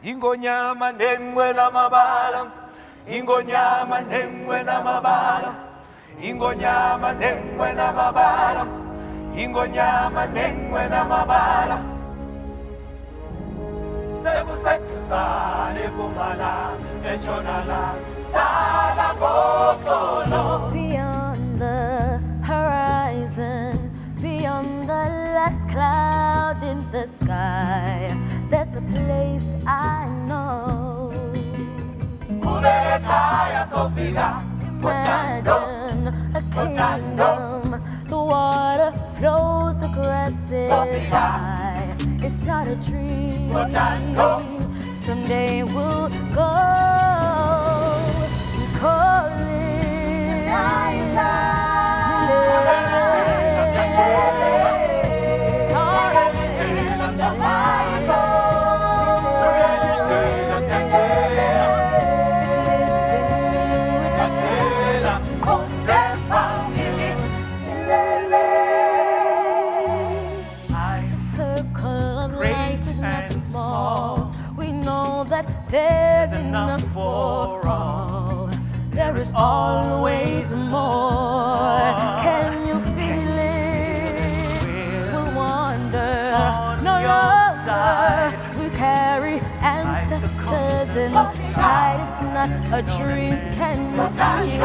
Ingonyama nengwe na mabala, ingonyama nengwe na mabala, ingonyama nengwe na mabala, ingonyama nengwe na mabala. Sebu setu sale kumala, echonala, sala bokolo. Beyond the horizon, beyond the last cloud in the sky, there's a place I know. Imagine a kingdom. The water flows, the grass is high. It's not a dream. Someday we'll go. We call it there's enough for all. There is always more. Can you feel it? We'll wander no longer. We carry ancestors inside. It's not a dream. Can you see it?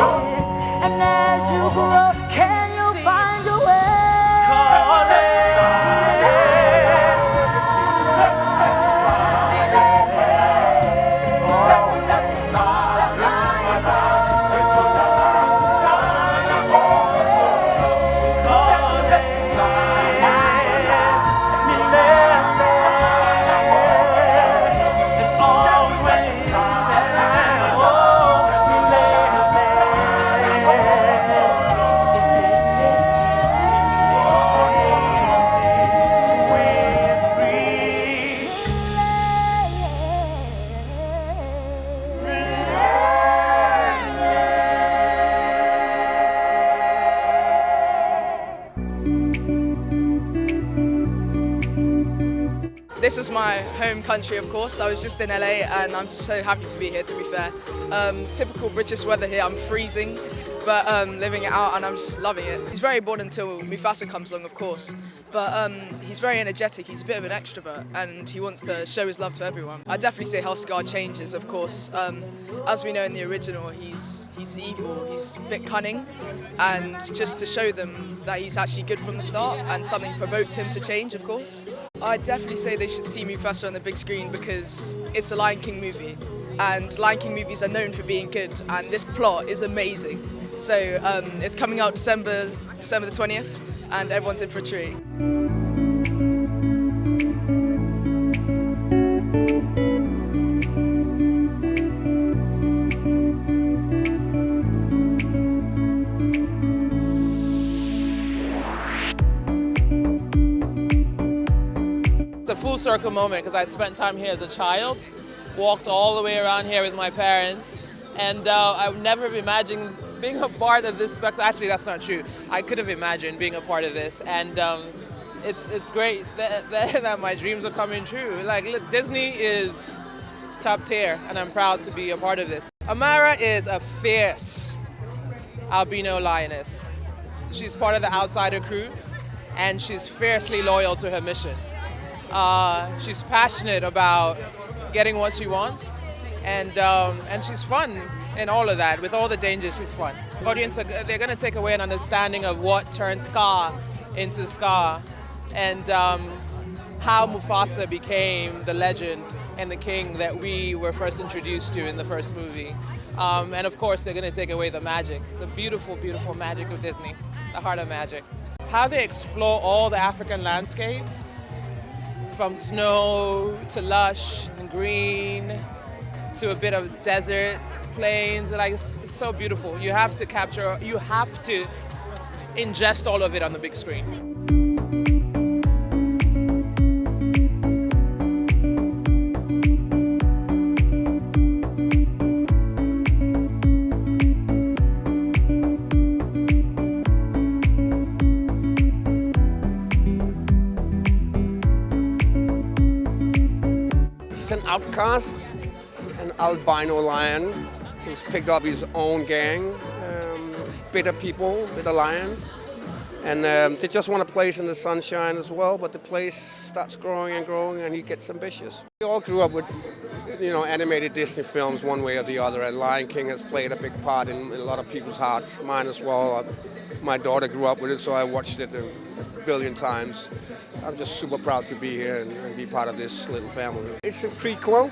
And as you grow, can you find your way? This is my home country, of course. I was just in LA and I'm so happy to be here, to be fair. Typical British weather here, I'm freezing, but living it out and I'm just loving it. He's very bored until Mufasa comes along, of course, but he's very energetic, he's a bit of an extrovert and he wants to show his love to everyone. I'd definitely say how Scar changes, of course. As we know in the original, he's evil, he's a bit cunning, and just to show them that he's actually good from the start and something provoked him to change, of course. I'd definitely say they should see Mufasa on the big screen because it's a Lion King movie and Lion King movies are known for being good and this plot is amazing. So it's coming out December the 20th and everyone's in for a treat. It's a full circle moment because I spent time here as a child, walked all the way around here with my parents, and I would never have imagined being a part of this spectacle. Actually, that's not true. I could have imagined being a part of this, and it's great that my dreams are coming true. Like, look, Disney is top tier, and I'm proud to be a part of this. Amara is a fierce albino lioness. She's part of the Outsider crew, and she's fiercely loyal to her mission. She's passionate about getting what she wants, and she's fun in all of that. With all the dangers, she's fun. Audience, they're going to take away an understanding of what turned Scar into Scar, and how Mufasa became the legend and the king that we were first introduced to in the first movie. And of course, they're going to take away the magic, the beautiful, beautiful magic of Disney, the heart of magic. How they explore all the African landscapes, from snow to lush and green to a bit of desert, planes, like it's so beautiful. You have to ingest all of it on the big screen. He's an outcast, an albino lion who's picked up his own gang, bitter people, bitter lions. And they just want a place in the sunshine as well, but the place starts growing and growing and he gets ambitious. We all grew up with, animated Disney films one way or the other, and Lion King has played a big part in a lot of people's hearts, mine as well. My daughter grew up with it, so I watched it a billion times. I'm just super proud to be here and be part of this little family. It's a prequel,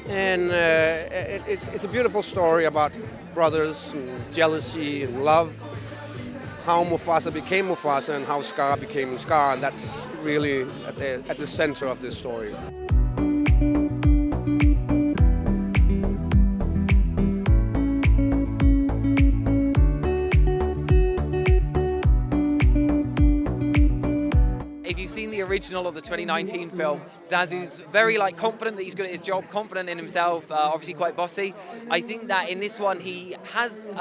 and it's a beautiful story about brothers and jealousy and love, how Mufasa became Mufasa and how Scar became Scar, and that's really at the center of this story. If you've seen the original of the 2019 film, Zazu's very confident that he's good at his job, confident in himself, obviously quite bossy. I think that in this one he has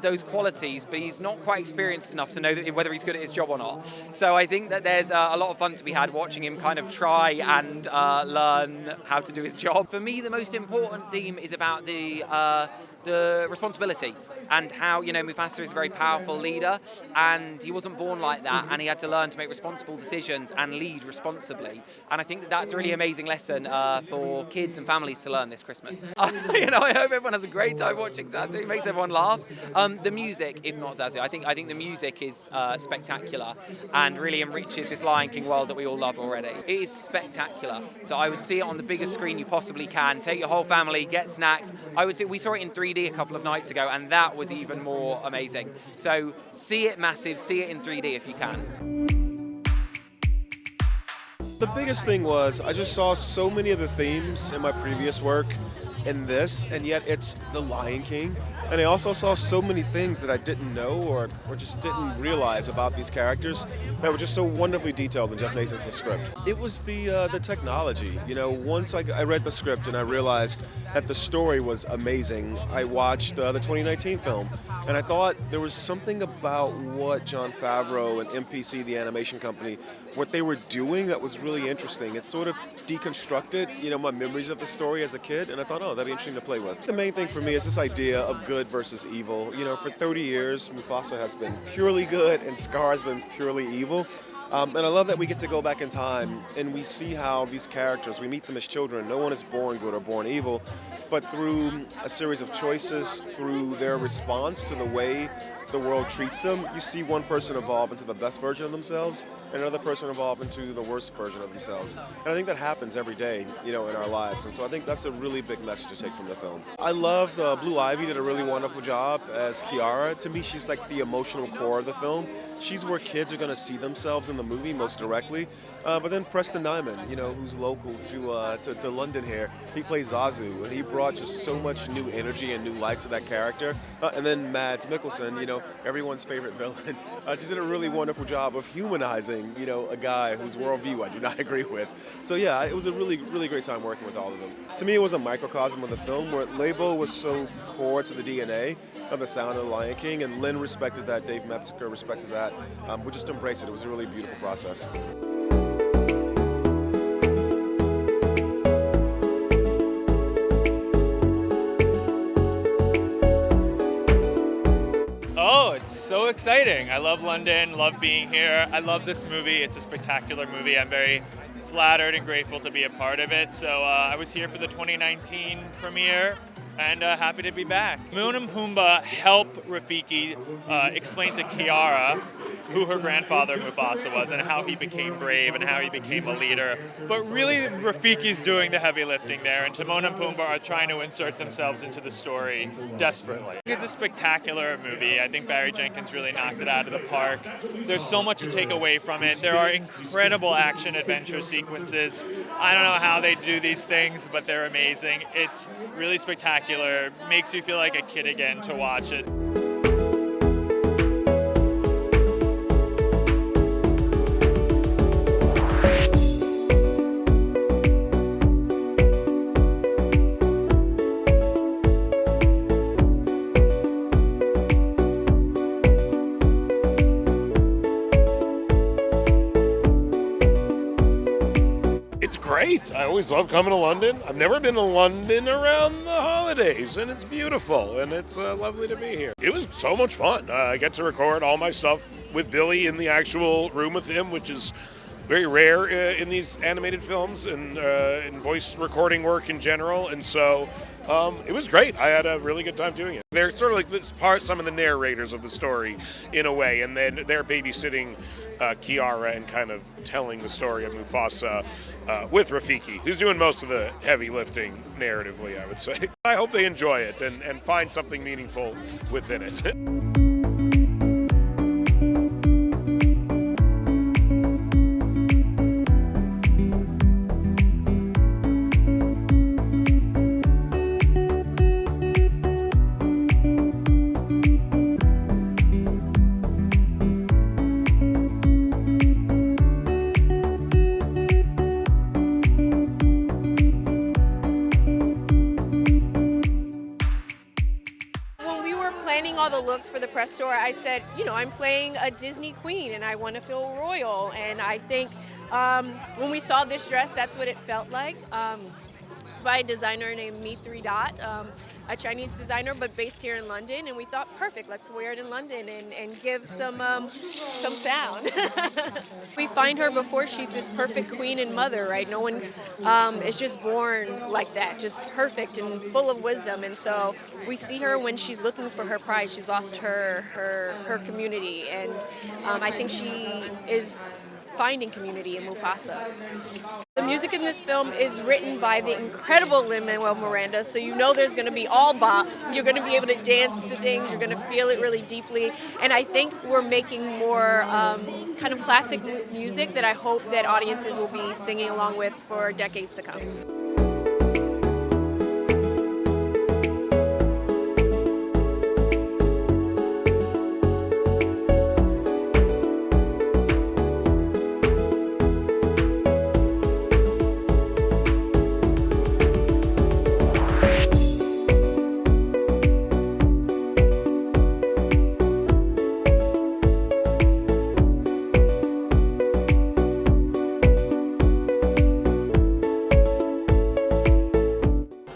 those qualities, but he's not quite experienced enough to know whether he's good at his job or not. So I think that there's a lot of fun to be had watching him kind of try and learn how to do his job. For me, the most important theme is about the responsibility and how, Mufasa is a very powerful leader and he wasn't born like that and he had to learn to make responsible decisions and lead responsibly. And I think that that's a really amazing lesson for kids and families to learn this Christmas. I hope everyone has a great time watching Zazu. It makes everyone laugh. The music, if not Zazu, I think the music is spectacular and really enriches this Lion King world that we all love already. It is spectacular. So I would see it on the biggest screen you possibly can. Take your whole family, get snacks. I would say we saw it in 3D a couple of nights ago and that was even more amazing. So see it massive, see it in 3D if you can. The biggest thing was I just saw so many of the themes in my previous work in this, and yet it's the Lion King. And I also saw so many things that I didn't know or just didn't realize about these characters that were just so wonderfully detailed in Jeff Nathan's script. It was the technology. Once I read the script and I realized that the story was amazing, I watched the 2019 film, and I thought there was something about what Jon Favreau and MPC, the animation company, what they were doing that was really interesting. It sort of deconstructed, my memories of the story as a kid, and I thought, oh, that'd be interesting to play with. The main thing for me is this idea of good versus evil. For 30 years, Mufasa has been purely good and Scar has been purely evil. And I love that we get to go back in time and we see how these characters, we meet them as children. No one is born good or born evil, but through a series of choices, through their response to the way the world treats them, you see one person evolve into the best version of themselves and another person evolve into the worst version of themselves. And I think that happens every day, in our lives. And so I think that's a really big message to take from the film. I love Blue Ivy did a really wonderful job as Kiara. To me, she's like the emotional core of the film. She's where kids are going to see themselves in the movie most directly. But then Preston Nyman, who's local to London here, he plays Zazu, and he brought just so much new energy and new life to that character. And then Mads Mikkelsen, everyone's favorite villain, just did a really wonderful job of humanizing, a guy whose worldview I do not agree with. So yeah, it was a really, really great time working with all of them. To me, it was a microcosm of the film where Labo was so core to the DNA of the sound of the Lion King, and Lynn respected that, Dave Metzger respected that. We just embraced it. It was a really beautiful process. Oh, it's so exciting. I love London, love being here. I love this movie. It's a spectacular movie. I'm very flattered and grateful to be a part of it. So I was here for the 2019 premiere and happy to be back. Moon and Pumbaa help Rafiki explain to Kiara who her grandfather Mufasa was and how he became brave and how he became a leader. But really, Rafiki's doing the heavy lifting there, and Timon and Pumbaa are trying to insert themselves into the story desperately. It's a spectacular movie. I think Barry Jenkins really knocked it out of the park. There's so much to take away from it. There are incredible action adventure sequences. I don't know how they do these things, but they're amazing. It's really spectacular. Makes you feel like a kid again to watch it. Great. I always love coming to London. I've never been to London around the holidays, and it's beautiful, and it's lovely to be here. It was so much fun. I get to record all my stuff with Billy in the actual room with him, which is very rare in these animated films and in voice recording work in general, and so it was great. I had a really good time doing it. They're sort of like some of the narrators of the story in a way, and then they're babysitting Kiara and kind of telling the story of Mufasa with Rafiki, who's doing most of the heavy lifting narratively, I would say. I hope they enjoy it and find something meaningful within it. For the press tour, I said, you know, I'm playing a Disney queen and I want to feel royal. And I think when we saw this dress, that's what it felt like. It's by a designer named Me3 Dot, a Chinese designer, but based here in London. And we thought, perfect, let's wear it in London and give some sound. We find her before she's this perfect queen and mother, right? No one is just born like that, just perfect and full of wisdom. And so we see her when she's looking for her pride. She's lost her community, and I think she is finding community in Mufasa. The music in this film is written by the incredible Lin-Manuel Miranda, so you know there's going to be all bops. You're going to be able to dance to things. You're going to feel it really deeply. And I think we're making more kind of classic music that I hope that audiences will be singing along with for decades to come.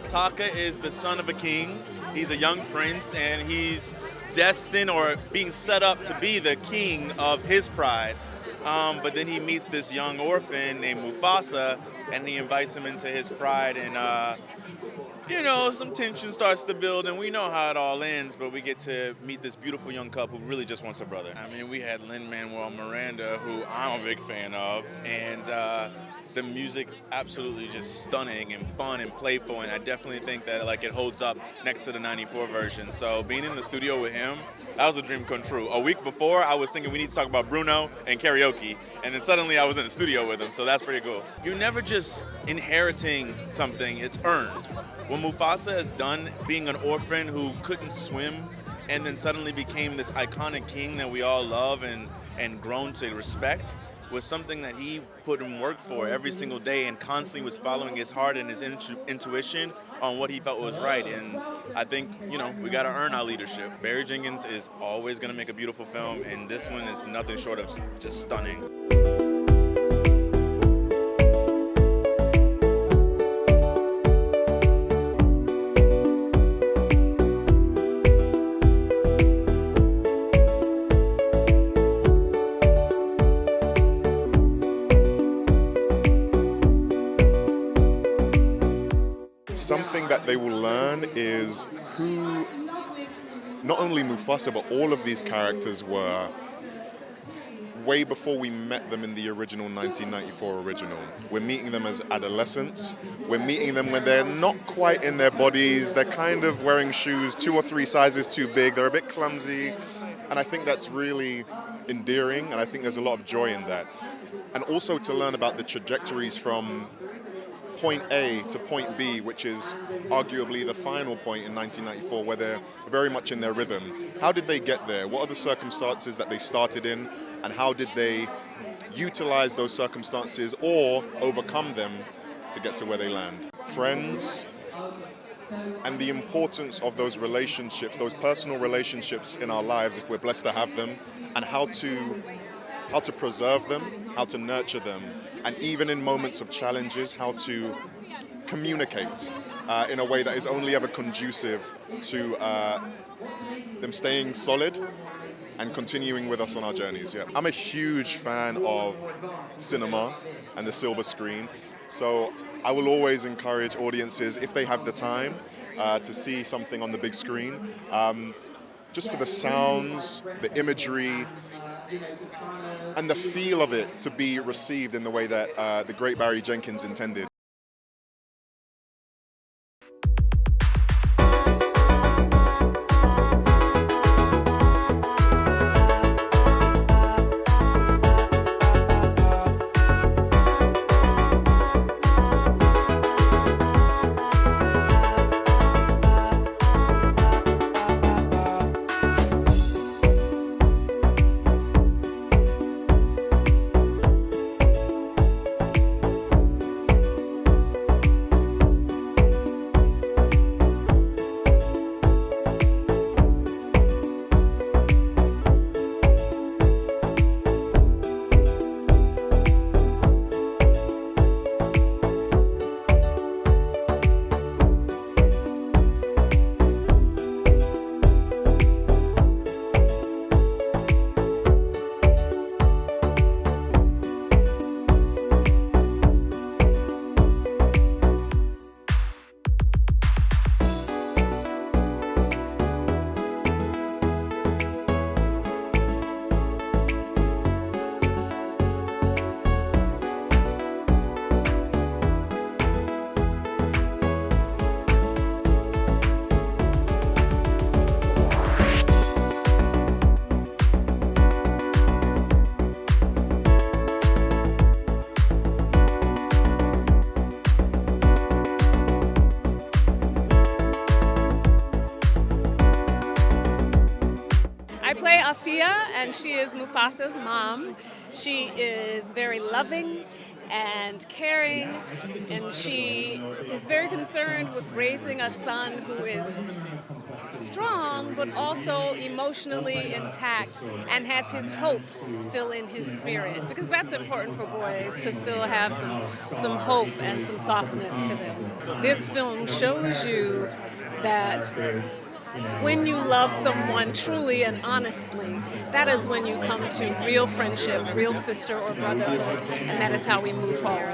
Taka is the son of a king. He's a young prince, and he's destined or being set up to be the king of his pride. But then he meets this young orphan named Mufasa, and he invites him into his pride, and you know, some tension starts to build, and we know how it all ends, but we get to meet this beautiful young couple who really just wants a brother. I mean, we had Lin-Manuel Miranda, who I'm a big fan of, and the music's absolutely just stunning and fun and playful, and I definitely think that like it holds up next to the '94 version. So being in the studio with him, that was a dream come true. A week before, I was thinking we need to talk about Bruno and karaoke, and then suddenly I was in the studio with him, so that's pretty cool. You're never just inheriting something, it's earned. What Mufasa has done, being an orphan who couldn't swim, and then suddenly became this iconic king that we all love and grown to respect, was something that he put in work for every single day and constantly was following his heart and his intuition on what he felt was right. And I think, you know, we got to earn our leadership. Barry Jenkins is always going to make a beautiful film, and this one is nothing short of just stunning. Something that they will learn is who not only Mufasa but all of these characters were way before we met them in the original 1994 original. We're meeting them as adolescents. We're meeting them when they're not quite in their bodies. They're kind of wearing shoes 2 or 3 sizes too big. They're a bit clumsy. And I think that's really endearing, and I think there's a lot of joy in that. And also to learn about the trajectories from point A to point B, which is arguably the final point in 1994, where they're very much in their rhythm. How did they get there? What are the circumstances that they started in, and how did they utilize those circumstances or overcome them to get to where they land? Friends, and the importance of those relationships, those personal relationships in our lives, if we're blessed to have them, and how to preserve them, how to nurture them, and even in moments of challenges, how to communicate in a way that is only ever conducive to them staying solid and continuing with us on our journeys. Yeah. I'm a huge fan of cinema and the silver screen, so I will always encourage audiences, if they have the time, to see something on the big screen, just for the sounds, the imagery, and the feel of it to be received in the way that the great Barry Jenkins intended. I play Afia, and she is Mufasa's mom. She is very loving and caring, and she is very concerned with raising a son who is strong but also emotionally intact and has his hope still in his spirit, because that's important for boys, to still have some hope and some softness to them. This film shows you that when you love someone truly and honestly, that is when you come to real friendship, real sister or brotherhood, and that is how we move forward.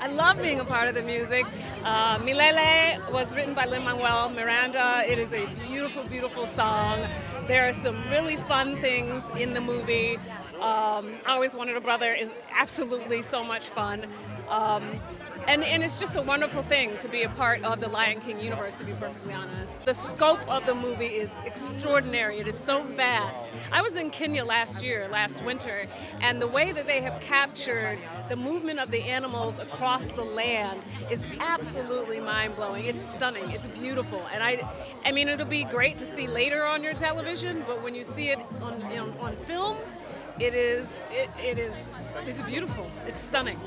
I love being a part of the music. Milele was written by Lin-Manuel Miranda. It is a beautiful, beautiful song. There are some really fun things in the movie. I Always Wanted a Brother is absolutely so much fun. And it's just a wonderful thing to be a part of the Lion King universe, to be perfectly honest. The scope of the movie is extraordinary. It is so vast. I was in Kenya last winter, and the way that they have captured the movement of the animals across the land is absolutely mind-blowing. It's stunning. It's beautiful. And I mean, it'll be great to see later on your television, but when you see it on film, it's beautiful. It's stunning.